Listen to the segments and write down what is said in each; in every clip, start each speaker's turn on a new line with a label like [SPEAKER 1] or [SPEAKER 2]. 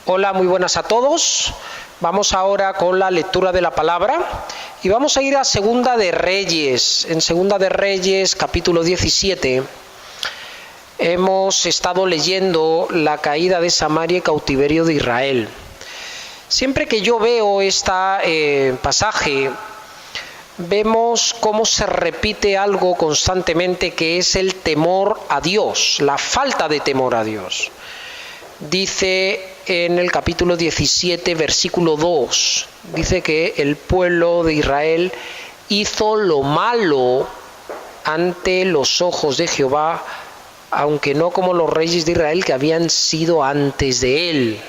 [SPEAKER 1] Hola, muy buenas a todos. Vamos ahora con la lectura de la palabra y vamos a ir a Segunda de Reyes. En Segunda de Reyes, capítulo 17, hemos estado leyendo la caída de Samaria y cautiverio de Israel. Siempre que yo veo este pasaje, vemos cómo se repite algo constantemente, que es el temor a Dios, la falta de temor a Dios. Dice en el capítulo 17, versículo 2, dice que el pueblo de Israel hizo lo malo ante los ojos de Jehová, aunque no como los reyes de Israel que habían sido antes de él.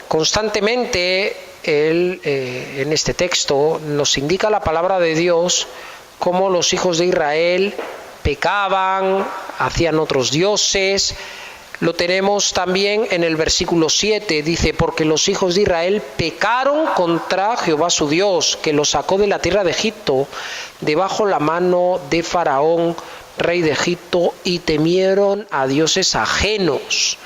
[SPEAKER 1] Constantemente en este texto nos indica la palabra de Dios cómo los hijos de Israel pecaban, hacían otros dioses. Lo tenemos también en el versículo 7, dice: porque los hijos de Israel pecaron contra Jehová su Dios, que los sacó de la tierra de Egipto, debajo la mano de Faraón, rey de Egipto, y temieron a dioses ajenos.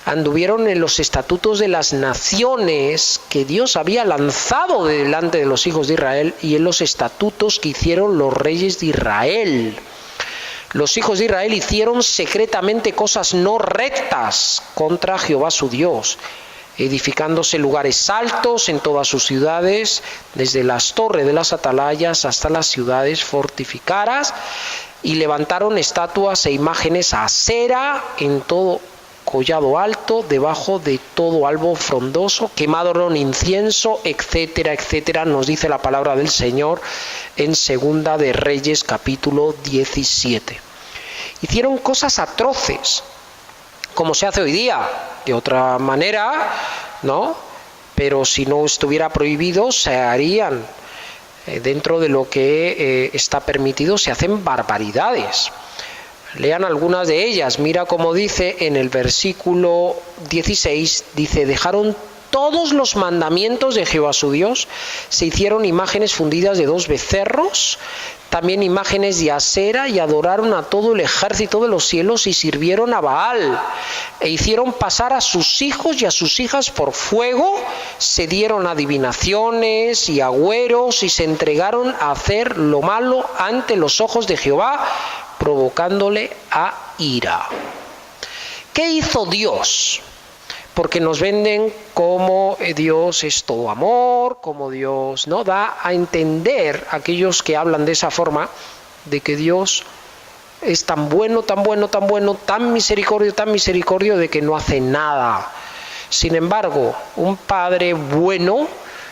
[SPEAKER 1] Anduvieron en los estatutos de las naciones que Dios había lanzado delante de los hijos de Israel y en los estatutos que hicieron los reyes de Israel. Los hijos de Israel hicieron secretamente cosas no rectas contra Jehová su Dios, edificándose lugares altos en todas sus ciudades, desde las torres de las atalayas hasta las ciudades fortificadas, y levantaron estatuas e imágenes a Asera en todo collado alto, debajo de todo árbol frondoso, quemaron incienso, etcétera, etcétera, nos dice la palabra del Señor en Segunda de Reyes, capítulo 17. Hicieron cosas atroces, como se hace hoy día, de otra manera, ¿no? Pero si no estuviera prohibido, se harían. Dentro de lo que está permitido, se hacen barbaridades. Lean algunas de ellas. Mira cómo dice en el versículo 16, dice: dejaron todos los mandamientos de Jehová su Dios, se hicieron imágenes fundidas de 2 becerros, también imágenes de Asera, y adoraron a todo el ejército de los cielos y sirvieron a Baal, e hicieron pasar a sus hijos y a sus hijas por fuego, se dieron adivinaciones y agüeros y se entregaron a hacer lo malo ante los ojos de Jehová, provocándole a ira. ¿Qué hizo Dios? Porque nos venden como Dios es todo amor, como Dios no da a entender aquellos que hablan de esa forma, de que Dios es tan bueno, tan bueno, tan bueno, tan misericordioso, de que no hace nada. Sin embargo, un padre bueno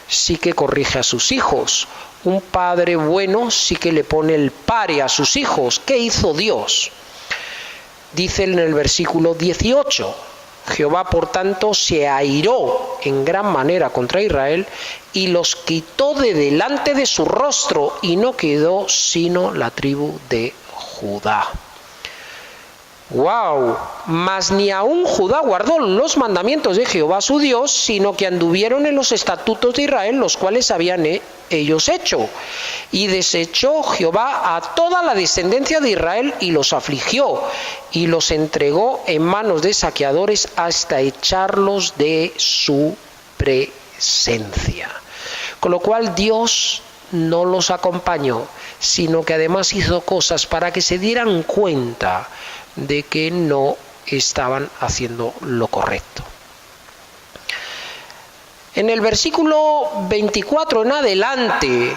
[SPEAKER 1] sí que corrige a sus hijos. Un padre bueno sí que le pone el pare a sus hijos. ¿Qué hizo Dios? Dice en el versículo 18: Jehová, por tanto, se airó en gran manera contra Israel y los quitó de delante de su rostro, y no quedó sino la tribu de Judá. ¡Wow! Mas ni aun Judá guardó los mandamientos de Jehová su Dios, sino que anduvieron en los estatutos de Israel, los cuales habían ellos hecho. Y desechó Jehová a toda la descendencia de Israel y los afligió, y los entregó en manos de saqueadores hasta echarlos de su presencia. Con lo cual Dios no los acompañó, sino que además hizo cosas para que se dieran cuenta de que no estaban haciendo lo correcto. En el versículo 24 en adelante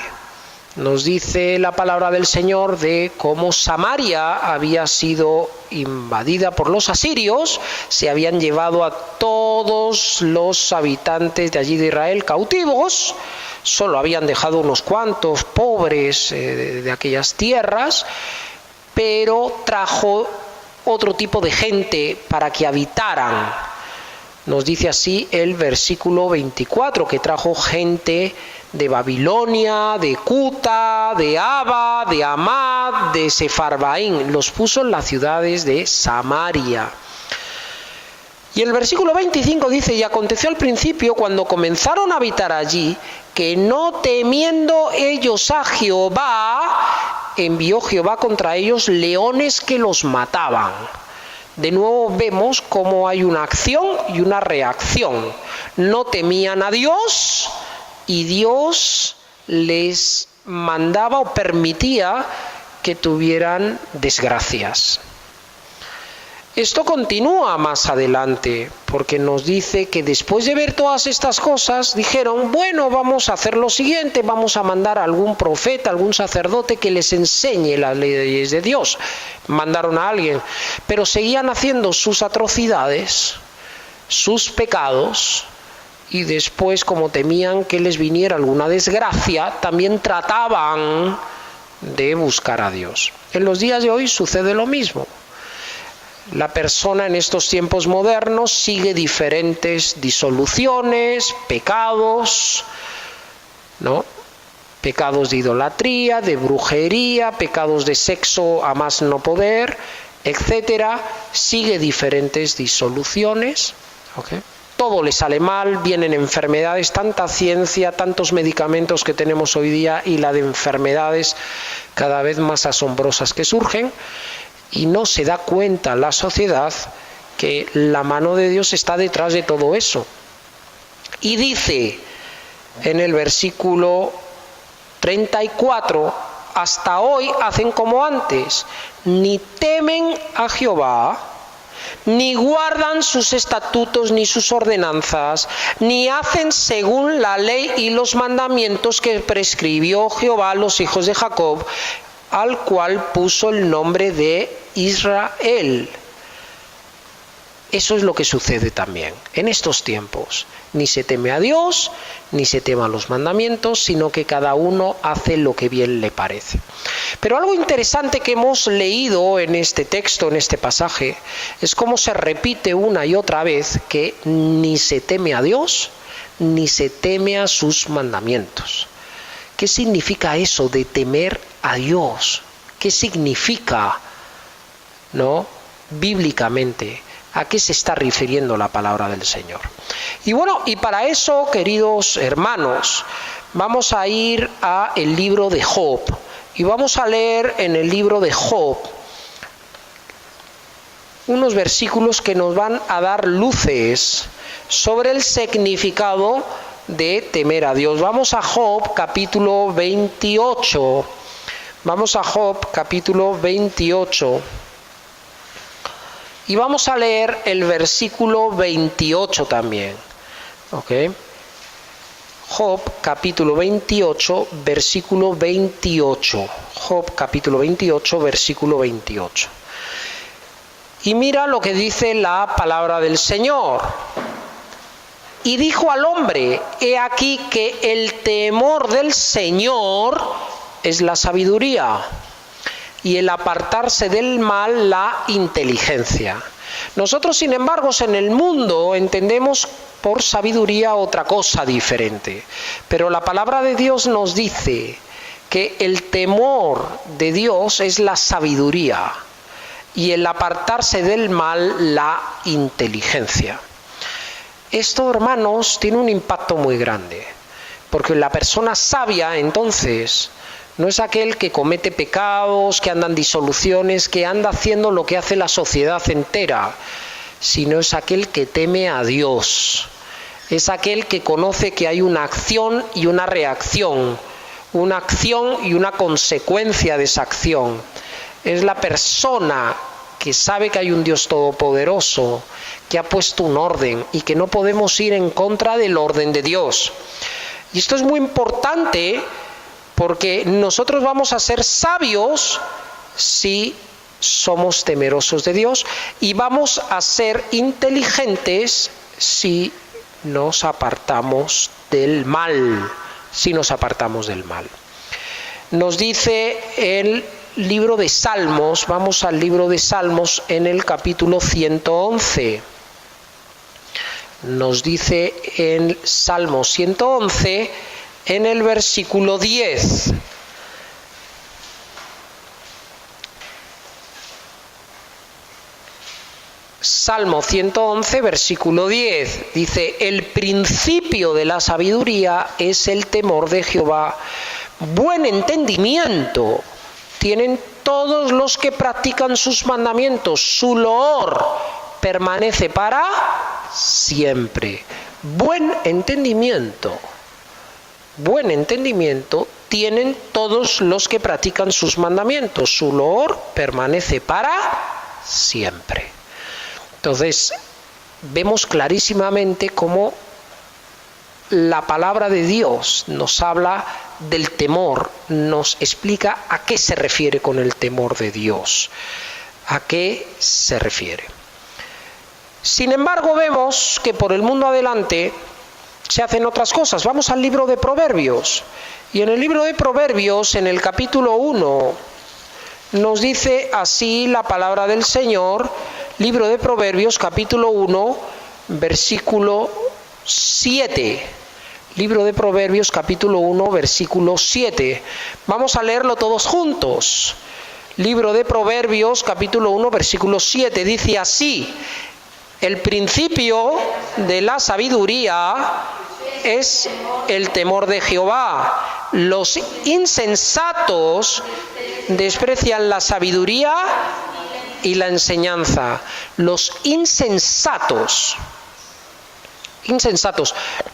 [SPEAKER 1] nos dice la palabra del Señor de cómo Samaria había sido invadida por los asirios, se habían llevado a todos los habitantes de allí de Israel cautivos, solo habían dejado unos cuantos pobres de aquellas tierras, pero trajo otro tipo de gente para que habitaran. Nos dice así el versículo 24, que trajo gente de Babilonia, de Cuta, de Aba, de Amad, de Sefarbaín, los puso en las ciudades de Samaria. Y el versículo 25 dice: y aconteció al principio, cuando comenzaron a habitar allí, que no temiendo ellos a Jehová, envió Jehová contra ellos leones que los mataban. De nuevo vemos cómo hay una acción y una reacción. No temían a Dios y Dios les mandaba o permitía que tuvieran desgracias. Esto continúa más adelante, porque nos dice que después de ver todas estas cosas, dijeron, bueno, vamos a hacer lo siguiente, vamos a mandar a algún profeta, algún sacerdote que les enseñe las leyes de Dios. Mandaron a alguien, pero seguían haciendo sus atrocidades, sus pecados, y después, como temían que les viniera alguna desgracia, también trataban de buscar a Dios. En los días de hoy sucede lo mismo. La persona en estos tiempos modernos sigue diferentes disoluciones, pecados, ¿no? Pecados de idolatría, de brujería, pecados de sexo a más no poder, etcétera. Sigue diferentes disoluciones, ¿okay? Todo le sale mal, vienen enfermedades, tanta ciencia, tantos medicamentos que tenemos hoy día y la de enfermedades cada vez más asombrosas que surgen. Y no se da cuenta la sociedad que la mano de Dios está detrás de todo eso. Y dice en el versículo 34, hasta hoy hacen como antes, ni temen a Jehová, ni guardan sus estatutos ni sus ordenanzas, ni hacen según la ley y los mandamientos que prescribió Jehová a los hijos de Jacob, al cual puso el nombre de Israel. Eso es lo que sucede también en estos tiempos. Ni se teme a Dios, ni se teme a los mandamientos, sino que cada uno hace lo que bien le parece. Pero algo interesante que hemos leído en este texto, en este pasaje, es cómo se repite una y otra vez que ni se teme a Dios, ni se teme a sus mandamientos. ¿Qué significa eso de temer a Dios? ¿Qué significa, ¿no? Bíblicamente? ¿A qué se está refiriendo la palabra del Señor? Y bueno, y para eso, queridos hermanos, vamos a ir a el libro de Job. Y vamos a leer en el libro de Job unos versículos que nos van a dar luces sobre el significado de temer a Dios. Vamos a Job capítulo 28. Vamos a Job capítulo 28. Y vamos a leer el versículo 28 también. ¿Ok? Job capítulo 28, versículo 28. Job capítulo 28, versículo 28. Y mira lo que dice la palabra del Señor. Y dijo al hombre, he aquí que el temor del Señor es la sabiduría, y el apartarse del mal la inteligencia. Nosotros, sin embargo, en el mundo entendemos por sabiduría otra cosa diferente. Pero la palabra de Dios nos dice que el temor de Dios es la sabiduría y el apartarse del mal la inteligencia. Esto, hermanos, tiene un impacto muy grande, porque la persona sabia, entonces, no es aquel que comete pecados, que anda en disoluciones, que anda haciendo lo que hace la sociedad entera, sino es aquel que teme a Dios. Es aquel que conoce que hay una acción y una reacción, una acción y una consecuencia de esa acción. Es la persona que sabe que hay un Dios todopoderoso, que ha puesto un orden y que no podemos ir en contra del orden de Dios. Y esto es muy importante porque nosotros vamos a ser sabios si somos temerosos de Dios y vamos a ser inteligentes si nos apartamos del mal, Nos dice el libro de Salmos, vamos al libro de Salmos en el capítulo 111. Nos dice en Salmo 111, en el versículo 10. Salmo 111, versículo 10, dice, el principio de la sabiduría es el temor de Jehová. Buen entendimiento tienen todos los que practican sus mandamientos. Su loor permanece para siempre. Buen entendimiento tienen todos los que practican sus mandamientos. Su loor permanece para siempre. Entonces, vemos clarísimamente cómo la palabra de Dios nos habla del temor, nos explica a qué se refiere con el temor de Dios. ¿A qué se refiere? Sin embargo, vemos que por el mundo adelante se hacen otras cosas. Vamos al libro de Proverbios. Y en el libro de Proverbios, en el capítulo 1, nos dice así la palabra del Señor. Libro de Proverbios, capítulo 1, versículo 7. Libro de Proverbios, capítulo 1, versículo 7. Vamos a leerlo todos juntos. Libro de Proverbios, capítulo 1, versículo 7. Dice así: el principio de la sabiduría es el temor de Jehová. Los insensatos desprecian la sabiduría y la enseñanza. Los insensatos.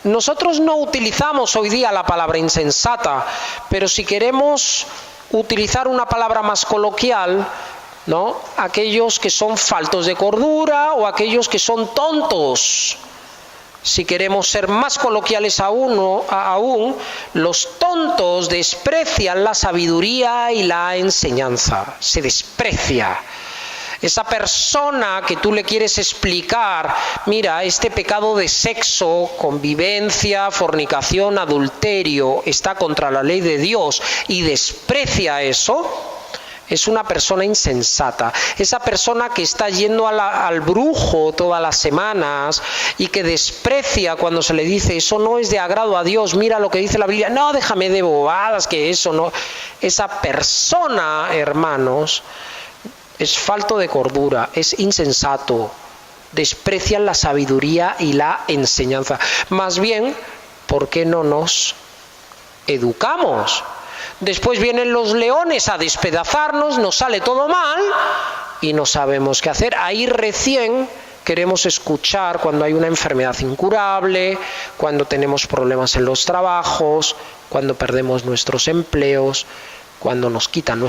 [SPEAKER 1] Nosotros no utilizamos hoy día la palabra insensata, pero si queremos utilizar una palabra más coloquial, ¿no? Aquellos que son faltos de cordura o aquellos que son tontos. Si queremos ser más coloquiales aún, los tontos desprecian la sabiduría y la enseñanza. Se desprecia. Esa persona que tú le quieres explicar, mira, este pecado de sexo, convivencia, fornicación, adulterio, está contra la ley de Dios y desprecia eso, es una persona insensata. Esa persona que está yendo al brujo todas las semanas y que desprecia cuando se le dice eso no es de agrado a Dios, mira lo que dice la Biblia, no, déjame de bobadas, que eso no. Esa persona, hermanos, es falto de cordura, es insensato, desprecian la sabiduría y la enseñanza. Más bien, ¿por qué no nos educamos? Después vienen los leones a despedazarnos, nos sale todo mal y no sabemos qué hacer. Ahí recién queremos escuchar cuando hay una enfermedad incurable, cuando tenemos problemas en los trabajos, cuando perdemos nuestros empleos, cuando nos quitan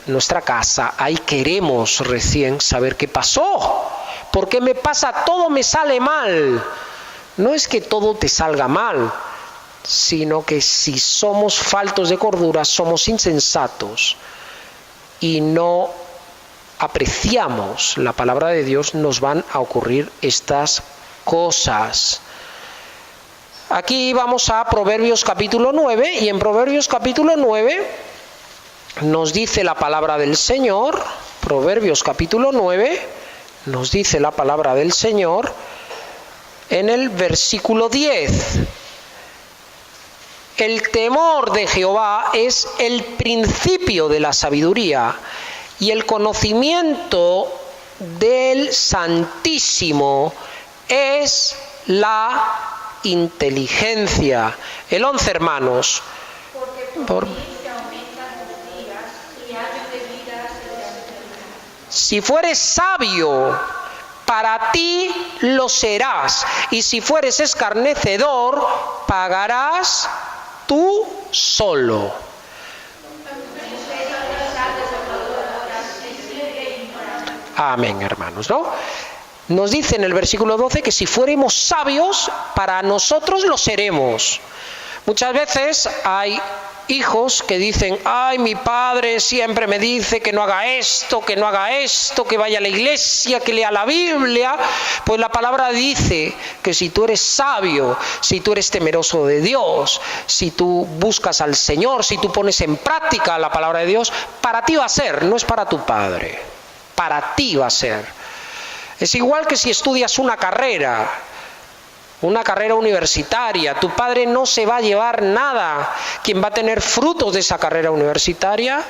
[SPEAKER 1] nuestra casa. Ahí queremos recién saber qué pasó. ¿Por qué me pasa? Todo me sale mal. No es que todo te salga mal, sino que si somos faltos de cordura, somos insensatos y no apreciamos la palabra de Dios, nos van a ocurrir estas cosas. Aquí vamos a Proverbios capítulo 9 y en Proverbios capítulo 9 nos dice la palabra del Señor. Proverbios capítulo 9 nos dice la palabra del Señor en el versículo 10. El temor de Jehová es el principio de la sabiduría y el conocimiento del Santísimo es la inteligencia. El 11, hermanos. Si fueres sabio, para ti lo serás, y si fueres escarnecedor, pagarás tú solo. Amén, hermanos, ¿no? Nos dice en el versículo 12 que si fuéramos sabios, para nosotros lo seremos. Muchas veces hay hijos que dicen, ay, mi padre siempre me dice que no haga esto, que vaya a la iglesia, que lea la Biblia. Pues la palabra dice que si tú eres sabio, si tú eres temeroso de Dios, si tú buscas al Señor, si tú pones en práctica la palabra de Dios, para ti va a ser, no es para tu padre, para ti va a ser. Es igual que si estudias una carrera universitaria, tu padre no se va a llevar nada. Quien va a tener frutos de esa carrera universitaria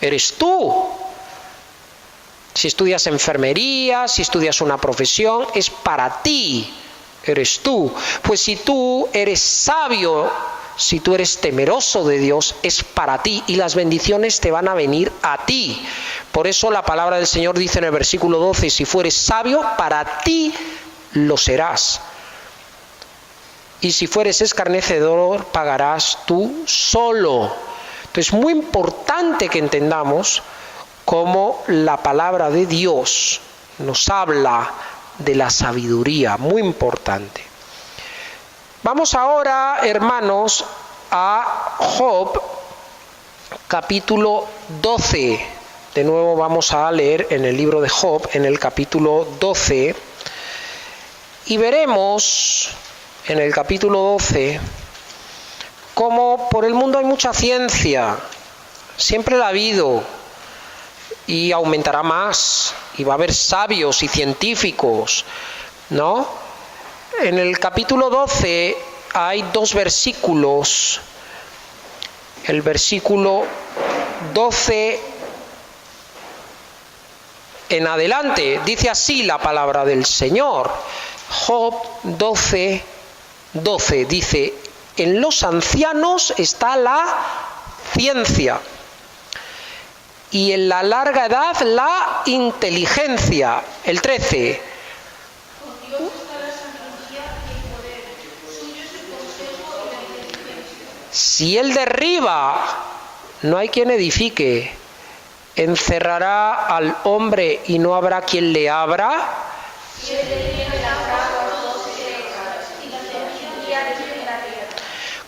[SPEAKER 1] eres tú. Si estudias enfermería, si estudias una profesión, es para ti, eres tú. Pues si tú eres sabio si tú eres temeroso de Dios, es para ti y las bendiciones te van a venir a ti. Por eso la palabra del Señor dice en el versículo 12, si fueres sabio, para ti lo serás. Y si fueres escarnecedor, pagarás tú solo. Entonces es muy importante que entendamos cómo la palabra de Dios nos habla de la sabiduría, muy importante. Vamos ahora, hermanos, a Job, capítulo 12. De nuevo vamos a leer en el libro de Job, en el capítulo 12, y veremos en el capítulo 12 cómo por el mundo hay mucha ciencia, siempre la ha habido, y aumentará más, y va a haber sabios y científicos, ¿no? En el capítulo 12 hay dos versículos. El versículo 12 en adelante dice así la palabra del Señor. Job 12, 12 dice: en los ancianos está la ciencia, y en la larga edad la inteligencia. El 13. Si él derriba, no hay quien edifique. Encerrará al hombre y no habrá quien le abra.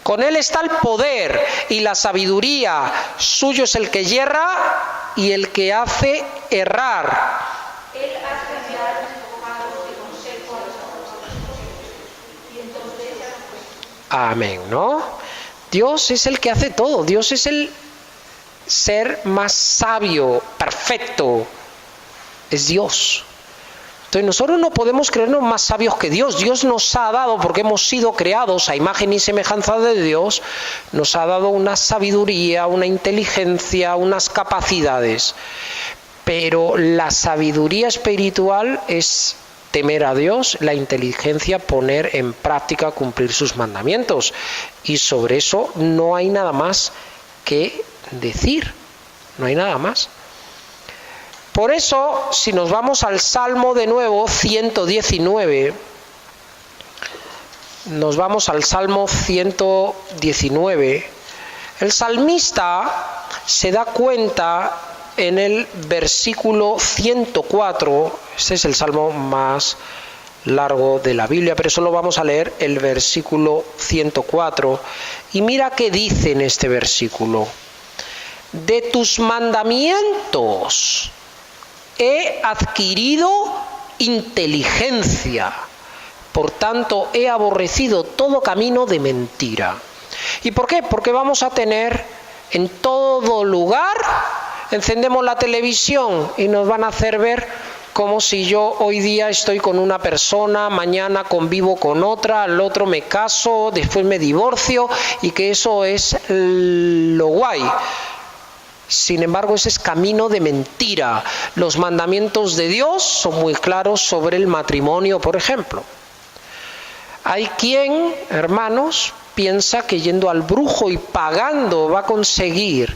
[SPEAKER 1] Con él está el poder y la sabiduría. Suyo es el que yerra y el que hace errar. Amén, ¿no? Dios es el que hace todo. Dios es el ser más sabio, perfecto. Es Dios. Entonces nosotros no podemos creernos más sabios que Dios. Dios nos ha dado, porque hemos sido creados a imagen y semejanza de Dios, nos ha dado una sabiduría, una inteligencia, unas capacidades. Pero la sabiduría espiritual es temer a Dios, la inteligencia poner en práctica, cumplir sus mandamientos. Y sobre eso no hay nada más que decir, no hay nada más. Por eso, si nos vamos al Salmo de nuevo, 119, nos vamos al Salmo 119, el salmista se da cuenta en el versículo 104, este es el salmo más largo de la Biblia, pero solo vamos a leer el versículo 104, y mira qué dice en este versículo: de tus mandamientos he adquirido inteligencia, por tanto he aborrecido todo camino de mentira. ¿Y por qué? Porque vamos a tener en todo lugar, encendemos la televisión y nos van a hacer ver como si yo hoy día estoy con una persona, mañana convivo con otra, al otro me caso, después me divorcio, y que eso es lo guay. Sin embargo, ese es camino de mentira. Los mandamientos de Dios son muy claros sobre el matrimonio, por ejemplo. Hay quien, hermanos, piensa que yendo al brujo y pagando va a conseguir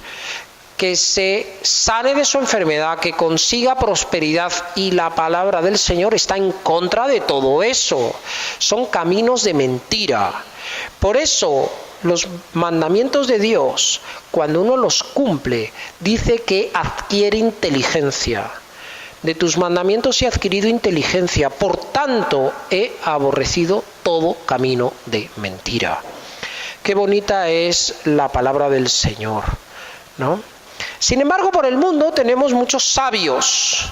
[SPEAKER 1] que se sane de su enfermedad, que consiga prosperidad, y la palabra del Señor está en contra de todo eso. Son caminos de mentira. Por eso, los mandamientos de Dios, cuando uno los cumple, dice que adquiere inteligencia. De tus mandamientos he adquirido inteligencia, por tanto he aborrecido todo camino de mentira. Qué bonita es la palabra del Señor, ¿no? Sin embargo, por el mundo tenemos muchos sabios,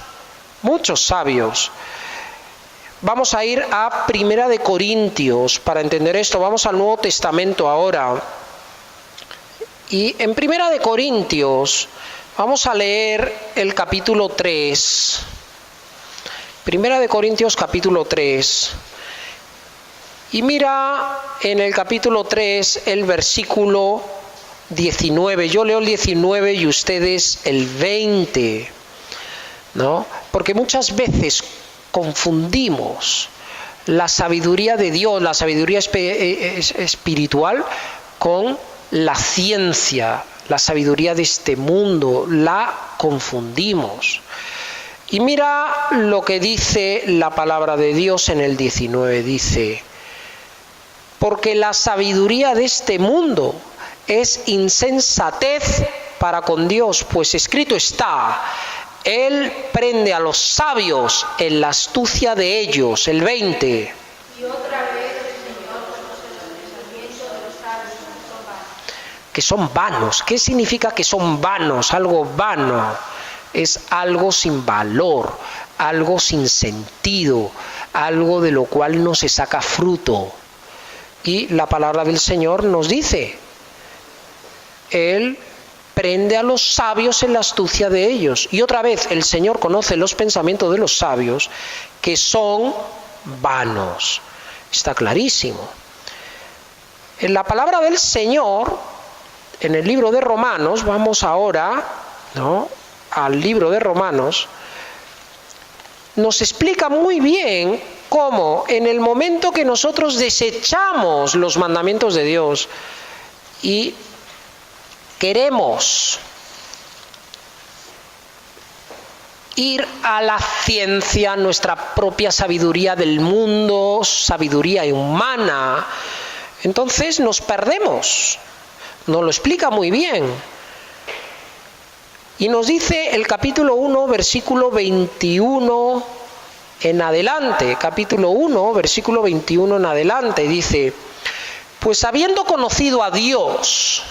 [SPEAKER 1] muchos sabios. Vamos a ir a Primera de Corintios para entender esto. Vamos al Nuevo Testamento ahora. Y en Primera de Corintios vamos a leer el capítulo 3. Primera de Corintios capítulo 3. Y mira en el capítulo 3 el versículo 19. Yo leo el 19 y ustedes el 20, ¿no? Porque muchas veces confundimos la sabiduría de Dios, la sabiduría espiritual, con la ciencia, la sabiduría de este mundo, la confundimos. Y mira lo que dice la palabra de Dios en el 19, dice: porque la sabiduría de este mundo es insensatez para con Dios, pues escrito está: Él prende a los sabios en la astucia de ellos. El 20. Y otra vez el Señor conoce los pensamientos de los sabios que son vanos. ¿Qué significa que son vanos? Algo vano es algo sin valor, algo sin sentido, algo de lo cual no se saca fruto. Y la palabra del Señor nos dice: Él prende a los sabios en la astucia de ellos. Y otra vez, el Señor conoce los pensamientos de los sabios, que son vanos. Está clarísimo. En la palabra del Señor, en el libro de Romanos, vamos ahora, al libro de Romanos, nos explica muy bien cómo en el momento que nosotros desechamos los mandamientos de Dios y queremos ir a la ciencia, nuestra propia sabiduría del mundo, sabiduría humana, entonces nos perdemos. Nos lo explica muy bien. Y nos dice el capítulo 1, versículo 21 en adelante. Capítulo 1, versículo 21 en adelante. Dice: pues habiendo conocido a Dios,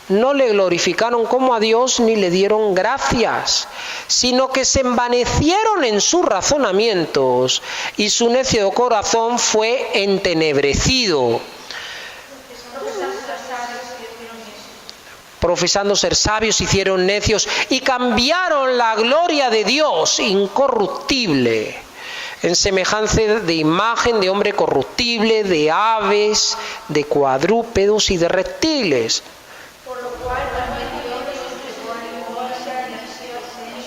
[SPEAKER 1] no le glorificaron como a Dios ni le dieron gracias, sino que se envanecieron en sus razonamientos y su necio corazón fue entenebrecido. Profesando ser sabios, hicieron necios y cambiaron la gloria de Dios incorruptible en semejanza de imagen de hombre corruptible, de aves, de cuadrúpedos y de reptiles. Por lo cual también Dios les entregó a inmundicia y deseos en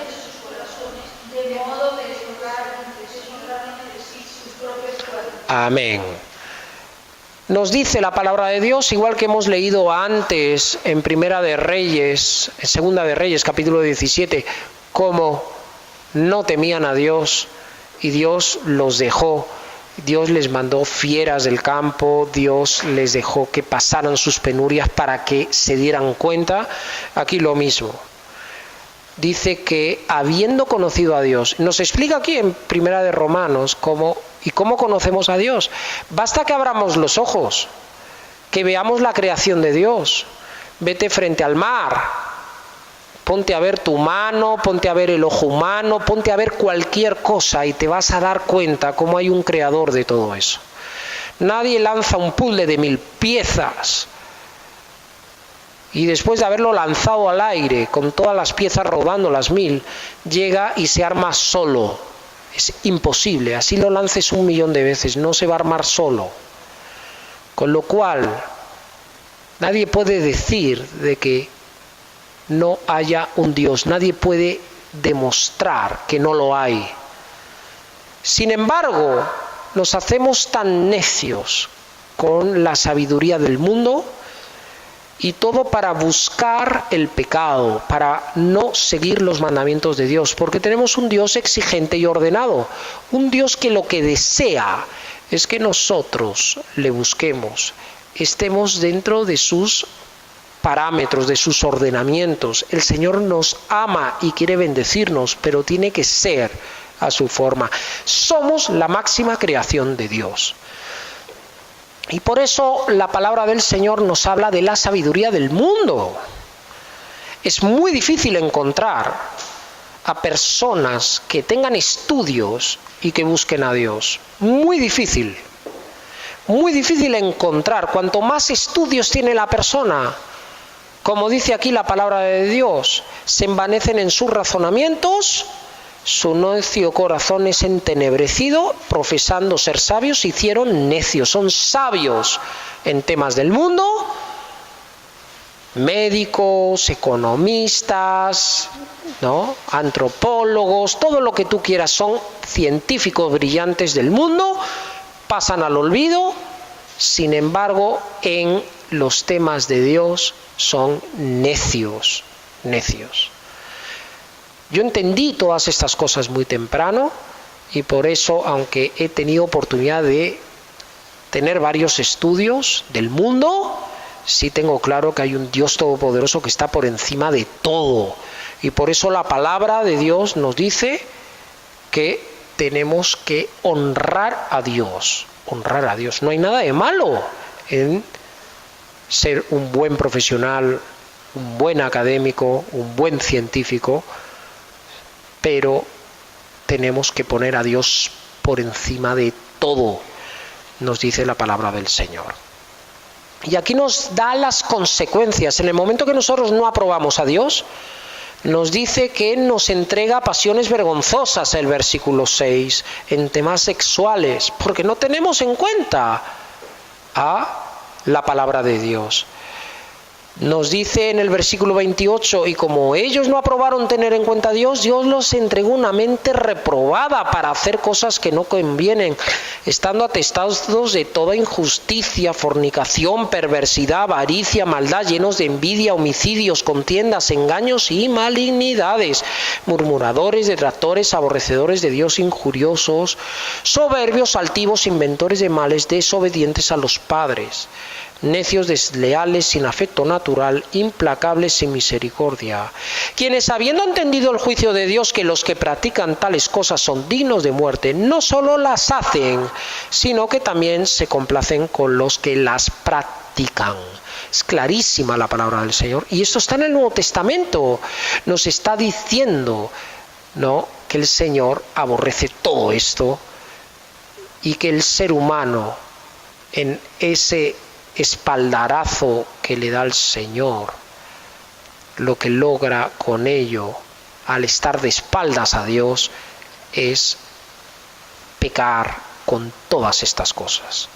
[SPEAKER 1] sus corazones, de modo que deshonraron entre sí sus propios cuerpos. Amén. Nos dice la palabra de Dios, igual que hemos leído antes en Primera de Reyes, en Segunda de Reyes, capítulo 17, cómo no temían a Dios y Dios los dejó. Dios les mandó fieras del campo, Dios les dejó que pasaran sus penurias para que se dieran cuenta. Aquí lo mismo. Dice que habiendo conocido a Dios, nos explica aquí en Primera de Romanos cómo conocemos a Dios. Basta que abramos los ojos, que veamos la creación de Dios. Vete frente al mar, ponte a ver tu mano, ponte a ver el ojo humano, ponte a ver cualquier cosa y te vas a dar cuenta cómo hay un creador de todo eso. Nadie lanza un puzzle de 1000 piezas y después de haberlo lanzado al aire con todas las piezas rodando las 1000, llega y se arma solo. Es imposible, así lo lances 1.000.000 de veces, no se va a armar solo. Con lo cual, nadie puede decir de que no haya un Dios, nadie puede demostrar que no lo hay. Sin embargo, nos hacemos tan necios con la sabiduría del mundo, y todo para buscar el pecado, para no seguir los mandamientos de Dios, porque tenemos un Dios exigente y ordenado, un Dios que lo que desea es que nosotros le busquemos, estemos dentro de sus parámetros, de sus ordenamientos. El Señor nos ama y quiere bendecirnos, pero tiene que ser a su forma. Somos la máxima creación de Dios. Y por eso la palabra del Señor nos habla de la sabiduría del mundo. Es muy difícil encontrar a personas que tengan estudios y que busquen a Dios. Muy difícil. Muy difícil encontrar. Cuanto más estudios tiene la persona, como dice aquí la palabra de Dios, se envanecen en sus razonamientos, su necio corazón es entenebrecido, profesando ser sabios, se hicieron necios. Son sabios en temas del mundo, médicos, economistas, antropólogos, todo lo que tú quieras, son científicos brillantes del mundo, pasan al olvido Sin embargo, en los temas de Dios son necios, necios. Yo entendí todas estas cosas muy temprano y por eso, aunque he tenido oportunidad de tener varios estudios del mundo, sí tengo claro que hay un Dios todopoderoso que está por encima de todo. Y por eso la palabra de Dios nos dice que tenemos que honrar a Dios. Honrar a Dios. No hay nada de malo en ser un buen profesional, un buen académico, un buen científico, pero tenemos que poner a Dios por encima de todo, nos dice la palabra del Señor. Y aquí nos da las consecuencias. En el momento que nosotros no aprobamos a Dios, nos dice que nos entrega pasiones vergonzosas, el versículo 6, en temas sexuales, porque no tenemos en cuenta a la palabra de Dios. Nos dice en el versículo 28, y como ellos no aprobaron tener en cuenta a Dios, Dios los entregó una mente reprobada para hacer cosas que no convienen, estando atestados de toda injusticia, fornicación, perversidad, avaricia, maldad, llenos de envidia, homicidios, contiendas, engaños y malignidades, murmuradores, detractores, aborrecedores de Dios, injuriosos, soberbios, altivos, inventores de males, desobedientes a los padres, necios, desleales, sin afecto natural, implacables, sin misericordia, quienes, habiendo entendido el juicio de Dios, que los que practican tales cosas son dignos de muerte, no solo las hacen, sino que también se complacen con los que las practican. Es clarísima la palabra del Señor, y esto está en el Nuevo Testamento. Nos está diciendo, ¿no?, que el Señor aborrece todo esto y que el ser humano, en ese espaldarazo que le da el Señor, lo que logra con ello al estar de espaldas a Dios es pecar con todas estas cosas.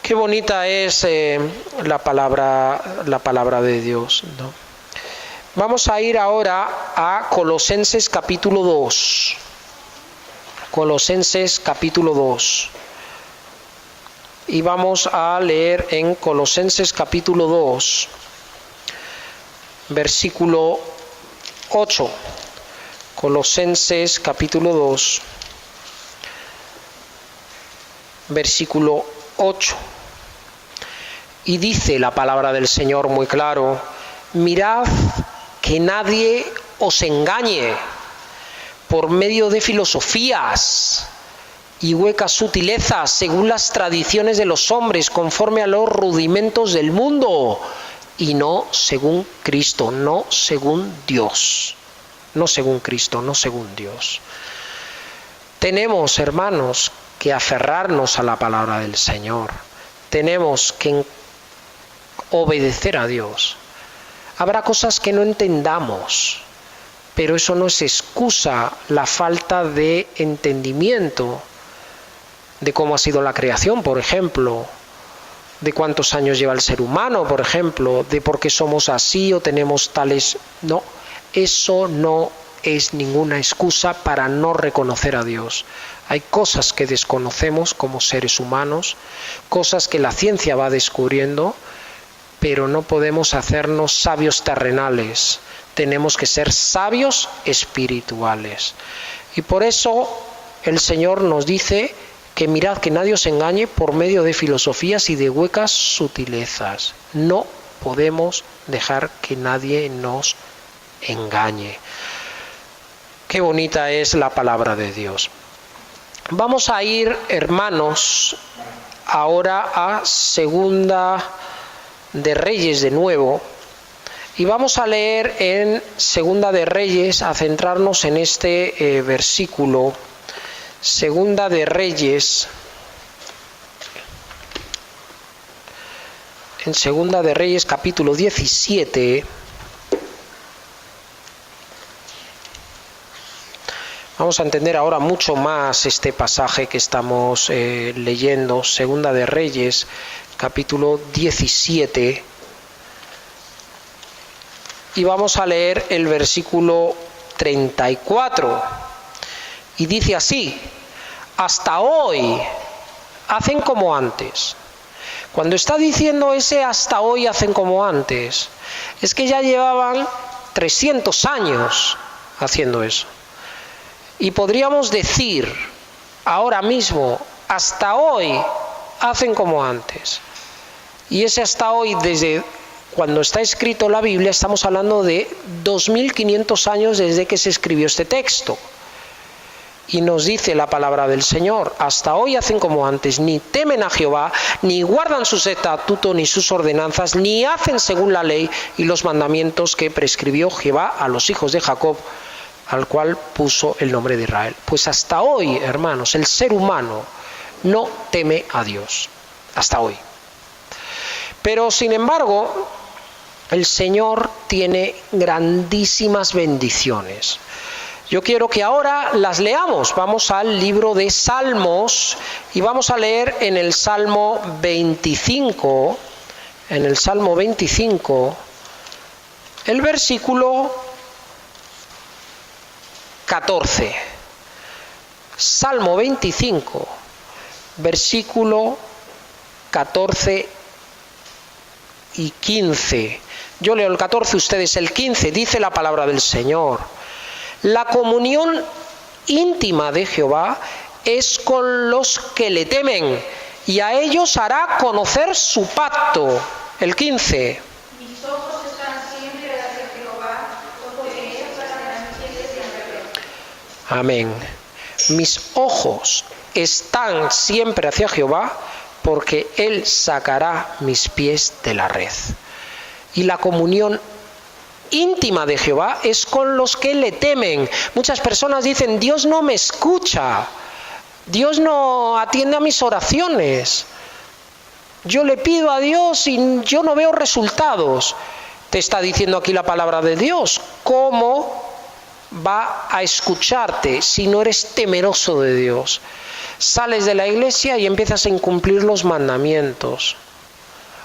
[SPEAKER 1] Qué bonita es la palabra de Dios, ¿no? Vamos a ir ahora a Colosenses capítulo 2. Colosenses capítulo 2. Y vamos a leer en Colosenses capítulo 2, versículo 8. Colosenses capítulo 2, versículo 8. Y dice la palabra del Señor muy claro: mirad que nadie os engañe por medio de filosofías y huecas sutilezas, según las tradiciones de los hombres, conforme a los rudimentos del mundo, y no según Cristo, no según Dios. No según Cristo, no según Dios. Tenemos, hermanos, que aferrarnos a la palabra del Señor. Tenemos que obedecer a Dios. Habrá cosas que no entendamos, pero eso no es excusa la falta de entendimiento de cómo ha sido la creación, por ejemplo, de cuántos años lleva el ser humano, por ejemplo, de por qué somos así o tenemos tales. No, eso no es ninguna excusa para no reconocer a Dios. Hay cosas que desconocemos como seres humanos, cosas que la ciencia va descubriendo, pero no podemos hacernos sabios terrenales. Tenemos que ser sabios espirituales. Y por eso el Señor nos dice que mirad que nadie os engañe por medio de filosofías y de huecas sutilezas. No podemos dejar que nadie nos engañe. Qué bonita es la palabra de Dios. Vamos a ir, hermanos, ahora a Segunda de Reyes de nuevo. Y vamos a leer en Segunda de Reyes, a centrarnos en este versículo. Segunda de Reyes, en Segunda de Reyes capítulo 17, vamos a entender ahora mucho más este pasaje que estamos leyendo, Segunda de Reyes capítulo 17, y vamos a leer el versículo 34. Y dice así: hasta hoy hacen como antes, Cuando está diciendo ese hasta hoy hacen como antes, es que ya llevaban 300 años haciendo eso. Y podríamos decir ahora mismo, hasta hoy hacen como antes. Y ese hasta hoy, desde cuando está escrito la Biblia, estamos hablando de 2500 años desde que se escribió este texto. Y nos dice la palabra del Señor, hasta hoy hacen como antes, ni temen a Jehová, ni guardan sus estatutos ni sus ordenanzas, ni hacen según la ley y los mandamientos que prescribió Jehová a los hijos de Jacob, al cual puso el nombre de Israel. Pues hasta hoy, hermanos, el ser humano no teme a Dios, hasta hoy. Pero sin embargo, el Señor tiene grandísimas bendiciones. Yo quiero que ahora las leamos. Vamos al libro de Salmos y vamos a leer en el Salmo 25, el versículo 14. Salmo 25, versículo 14 y 15. Yo leo el 14, ustedes el 15. Dice la palabra del Señor: la comunión íntima de Jehová es con los que le temen, y a ellos hará conocer su pacto. El 15.
[SPEAKER 2] Mis ojos están siempre hacia Jehová, porque ellos estarán fieles siempre.
[SPEAKER 1] Amén. Mis ojos están siempre hacia Jehová, porque Él sacará mis pies de la red. Y la comunión íntima de Jehová es con los que le temen. Muchas personas dicen: Dios no me escucha, Dios no atiende a mis oraciones, yo le pido a Dios y yo no veo resultados. Te está diciendo aquí la palabra de Dios. ¿Cómo va a escucharte si no eres temeroso de Dios? Sales de la iglesia y empiezas a incumplir los mandamientos.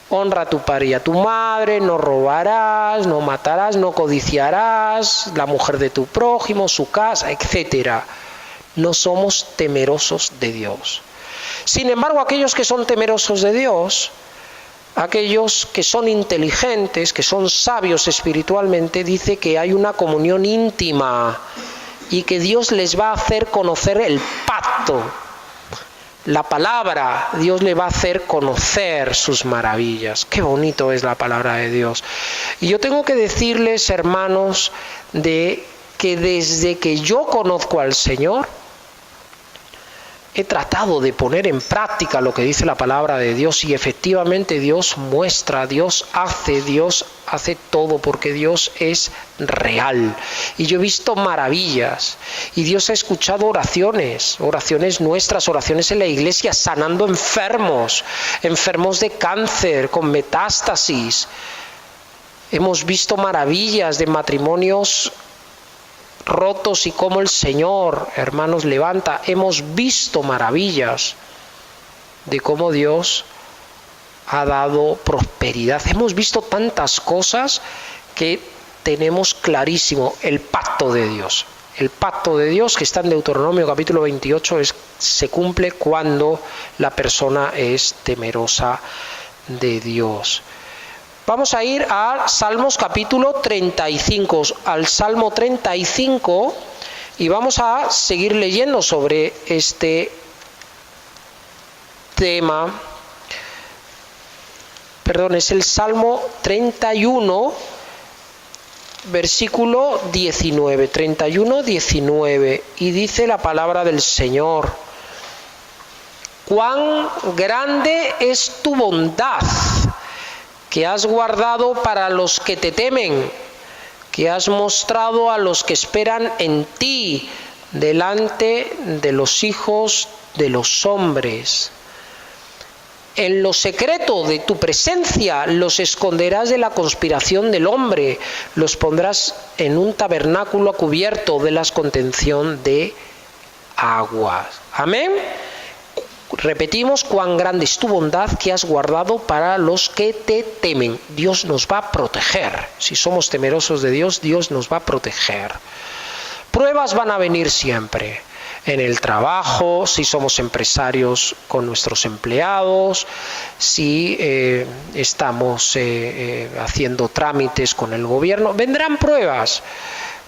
[SPEAKER 1] Honra a tu padre y a tu madre, no robarás, no matarás, no codiciarás, la mujer de tu prójimo, su casa, etc. No somos temerosos de Dios. Sin embargo, aquellos que son temerosos de Dios, aquellos que son inteligentes, que son sabios espiritualmente, dice que hay una comunión íntima y que Dios les va a hacer conocer el pacto. La palabra, Dios le va a hacer conocer sus maravillas. Qué bonito es la palabra de Dios. Y yo tengo que decirles, hermanos, de que desde que yo conozco al Señor, he tratado de poner en práctica lo que dice la palabra de Dios, y efectivamente Dios muestra, Dios hace todo, porque Dios es real. Y yo he visto maravillas, y Dios ha escuchado oraciones nuestras, oraciones en la iglesia, sanando enfermos de cáncer, con metástasis. Hemos visto maravillas de matrimonios rotos y cómo el Señor, hermanos, levanta. Hemos visto maravillas de cómo Dios ha dado prosperidad. Hemos visto tantas cosas que tenemos clarísimo el pacto de Dios. El pacto de Dios que está en Deuteronomio capítulo 28 se cumple cuando la persona es temerosa de Dios. Vamos a ir a Salmos capítulo 35, al Salmo 35, y vamos a seguir leyendo sobre este tema. Es el Salmo 31, versículo 19, 31, 19, y dice la palabra del Señor: cuán grande es tu bondad, que has guardado para los que te temen, que has mostrado a los que esperan en ti, delante de los hijos de los hombres. En lo secreto de tu presencia los esconderás de la conspiración del hombre, los pondrás en un tabernáculo cubierto de la contención de aguas. Amén. Repetimos: cuán grande es tu bondad, que has guardado para los que te temen. Dios nos va a proteger. Si somos temerosos de Dios, Dios nos va a proteger. Pruebas van a venir siempre. en el trabajo, si somos empresarios con nuestros empleados, si estamos haciendo trámites con el gobierno. Vendrán pruebas,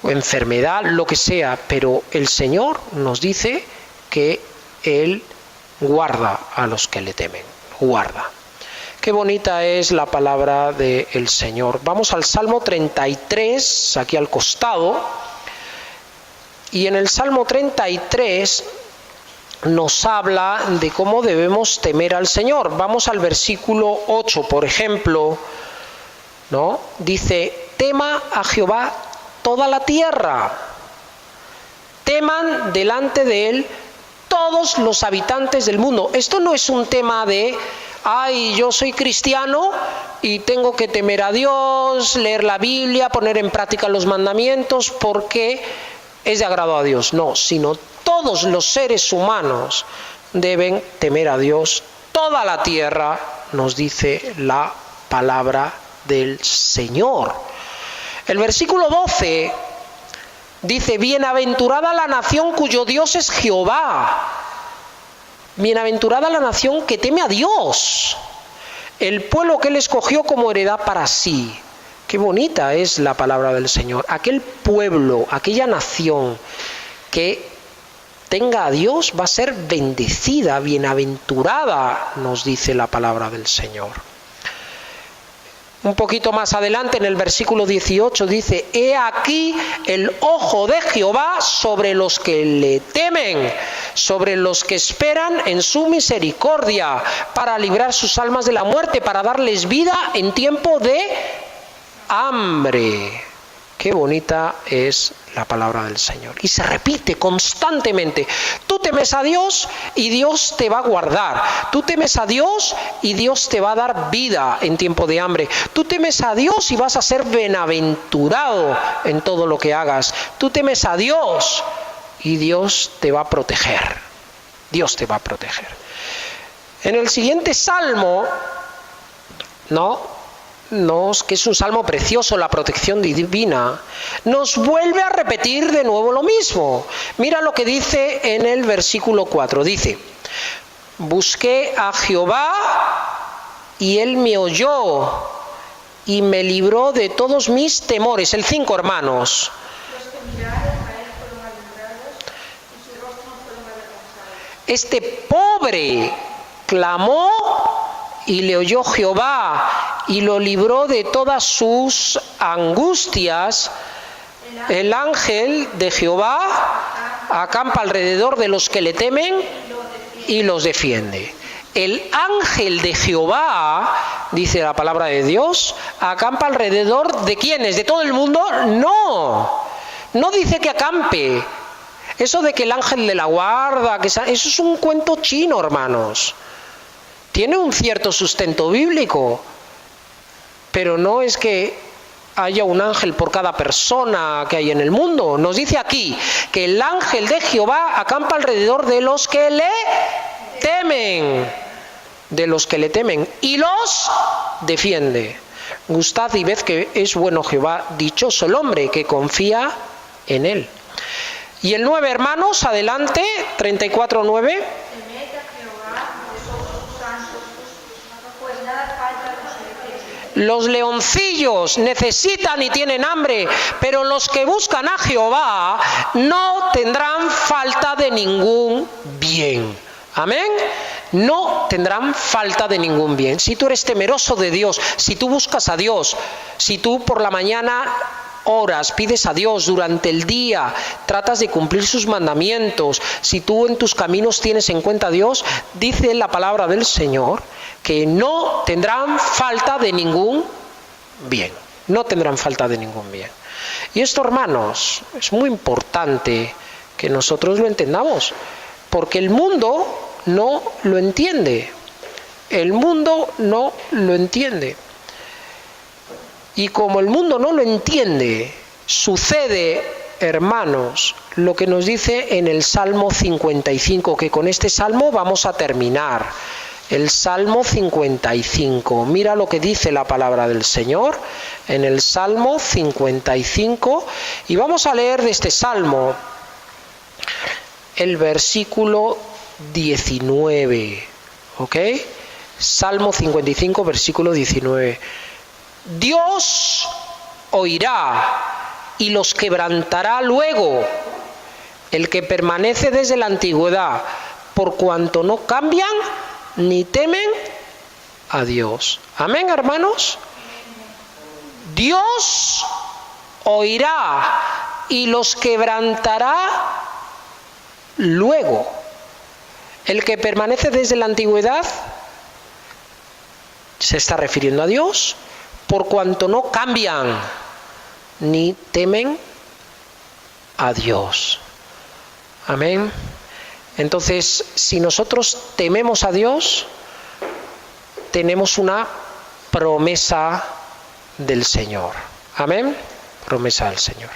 [SPEAKER 1] o enfermedad, lo que sea, pero el Señor nos dice que Él guarda a los que le temen, guarda. Qué bonita es la palabra del Señor. Vamos al Salmo 33, aquí al costado, y en el Salmo 33 nos habla de cómo debemos temer al Señor. Vamos al versículo 8, por ejemplo, ¿no? Dice: tema a Jehová toda la tierra, teman delante de Él todos los habitantes del mundo. Esto no es un tema de, ay, yo soy cristiano y tengo que temer a Dios, leer la Biblia, poner en práctica los mandamientos porque es de agrado a Dios. No, sino todos los seres humanos deben temer a Dios. Toda la tierra, nos dice la palabra del Señor. El versículo 12 dice: bienaventurada la nación cuyo Dios es Jehová. Bienaventurada la nación que teme a Dios, el pueblo que Él escogió como heredad para sí. Qué bonita es la palabra del Señor. Aquel pueblo, aquella nación que tenga a Dios va a ser bendecida, bienaventurada, nos dice la palabra del Señor. Un poquito más adelante, en el versículo 18, dice: he aquí el ojo de Jehová sobre los que le temen, sobre los que esperan en su misericordia, para librar sus almas de la muerte, para darles vida en tiempo de hambre. Qué bonita es la palabra del Señor. Y se repite constantemente. Tú temes a Dios y Dios te va a guardar. Tú temes a Dios y Dios te va a dar vida en tiempo de hambre. Tú temes a Dios y vas a ser bienaventurado en todo lo que hagas. Tú temes a Dios y Dios te va a proteger. Dios te va a proteger. En el siguiente salmo, que es un salmo precioso, la protección divina, nos vuelve a repetir de nuevo lo mismo. Mira lo que dice en el versículo 4. Dice: busqué a Jehová y Él me oyó y me libró de todos mis temores. El 5, hermanos.
[SPEAKER 2] Los que miraron a Él fueron alumbrados y su rostro no fueron avergonzados.
[SPEAKER 1] Este pobre clamó y le oyó Jehová y lo libró de todas sus angustias. El ángel de Jehová acampa alrededor de los que le temen y los defiende. El ángel de Jehová, dice la palabra de Dios, acampa alrededor de ¿quiénes? ¿De todo el mundo? No dice que acampe. Eso de que el ángel de la guarda, eso es un cuento chino, hermanos. Tiene un cierto sustento bíblico, pero no es que haya un ángel por cada persona que hay en el mundo. Nos dice aquí que el ángel de Jehová acampa alrededor de los que le temen, y los defiende. Gustad y ved que es bueno Jehová, dichoso el hombre que confía en él. Y el 9, hermanos, adelante, 34:9. Los leoncillos necesitan y tienen hambre, pero los que buscan a Jehová no tendrán falta de ningún bien. Amén. No tendrán falta de ningún bien. Si tú eres temeroso de Dios, si tú buscas a Dios, si tú por la mañana oras, pides a Dios durante el día, tratas de cumplir sus mandamientos, si tú en tus caminos tienes en cuenta a Dios, dice la palabra del Señor que no tendrán falta de ningún bien. No tendrán falta de ningún bien. Y esto, hermanos, es muy importante que nosotros lo entendamos, porque el mundo no lo entiende. El mundo no lo entiende. Y como el mundo no lo entiende, sucede, hermanos, lo que nos dice en el Salmo 55, que con este salmo vamos a terminar. El Salmo 55. Mira lo que dice la palabra del Señor en el Salmo 55. Y vamos a leer de este salmo el versículo 19. ¿Ok? Salmo 55, versículo 19. Dios oirá y los quebrantará luego, el que permanece desde la antigüedad, por cuanto no cambian ni temen a Dios. Amén, hermanos. Dios oirá y los quebrantará luego. El que permanece desde la antigüedad se está refiriendo a Dios, por cuanto no cambian ni temen a Dios. Amén. Entonces, si nosotros tememos a Dios, tenemos una promesa del Señor. Amén. Promesa del Señor.